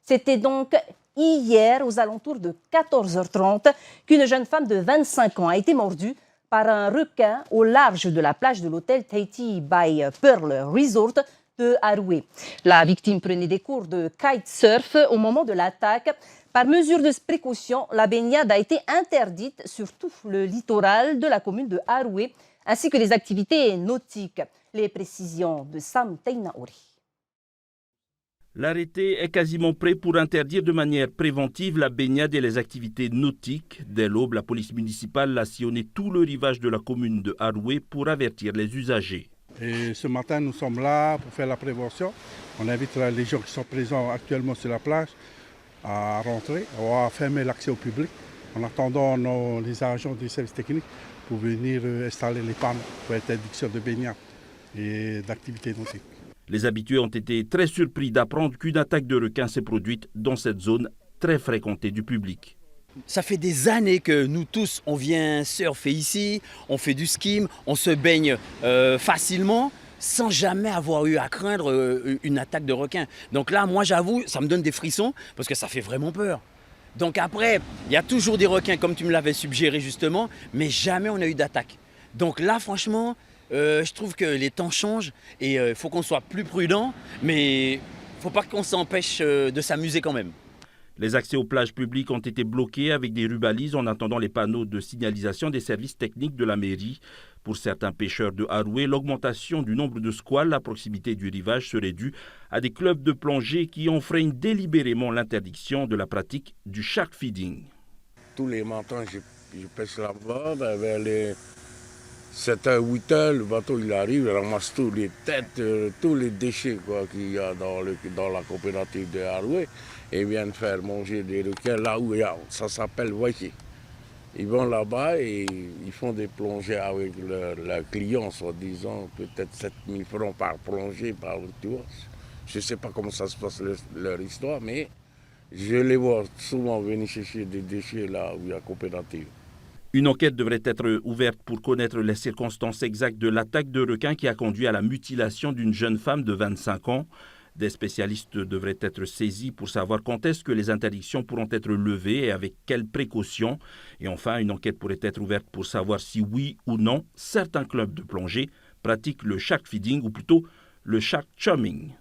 C'était donc hier, aux alentours de 14h30, qu'une jeune femme de 25 ans a été mordue par un requin au large de la plage de l'hôtel Tahiti by Pearl Resort de Haroué. La victime prenait des cours de kitesurf au moment de l'attaque. Par mesure de précaution, la baignade a été interdite sur tout le littoral de la commune de Haroué, ainsi que les activités nautiques. Les précisions de Sam Teinaori. L'arrêté est quasiment prêt pour interdire de manière préventive la baignade et les activités nautiques. Dès l'aube, la police municipale a sillonné tout le rivage de la commune de Haroué pour avertir les usagers. Et ce matin, nous sommes là pour faire la prévention. On invite les gens qui sont présents actuellement sur la plage à rentrer. On va fermer l'accès au public en attendant les agents des services techniques pour venir installer les pannes pour interdiction de baignade et d'activités nautiques. Les habitués ont été très surpris d'apprendre qu'une attaque de requin s'est produite dans cette zone très fréquentée du public. Ça fait des années que nous tous, on vient surfer ici, on fait du ski, on se baigne facilement sans jamais avoir eu à craindre une attaque de requin. Donc là, moi j'avoue, ça me donne des frissons parce que ça fait vraiment peur. Donc après, il y a toujours des requins comme tu me l'avais suggéré justement, mais jamais on a eu d'attaque. Donc là, franchement, je trouve que les temps changent et il faut qu'on soit plus prudent, mais il ne faut pas qu'on s'empêche de s'amuser quand même. Les accès aux plages publiques ont été bloqués avec des rubalises en attendant les panneaux de signalisation des services techniques de la mairie. Pour certains pêcheurs de Haroué, l'augmentation du nombre de squales à proximité du rivage serait due à des clubs de plongée qui enfreignent délibérément l'interdiction de la pratique du shark feeding. Tous les matins, je pêche là-bas, vers les 7h, 8h, le bateau il arrive, il ramasse toutes les têtes, tous les déchets qu'il y a dans la coopérative de Haroué et viennent faire manger des requins là où il y a, ça s'appelle Waiki. Ils vont là-bas et ils font des plongées avec leurs clients, soi-disant, peut-être 7 000 francs par plongée, par tour. Je ne sais pas comment ça se passe leur histoire, mais je les vois souvent venir chercher des déchets là où il y a coopérative. Une enquête devrait être ouverte pour connaître les circonstances exactes de l'attaque de requin qui a conduit à la mutilation d'une jeune femme de 25 ans. Des spécialistes devraient être saisis pour savoir quand est-ce que les interdictions pourront être levées et avec quelles précautions. Et enfin, une enquête pourrait être ouverte pour savoir si oui ou non certains clubs de plongée pratiquent le shark feeding ou plutôt le shark chumming.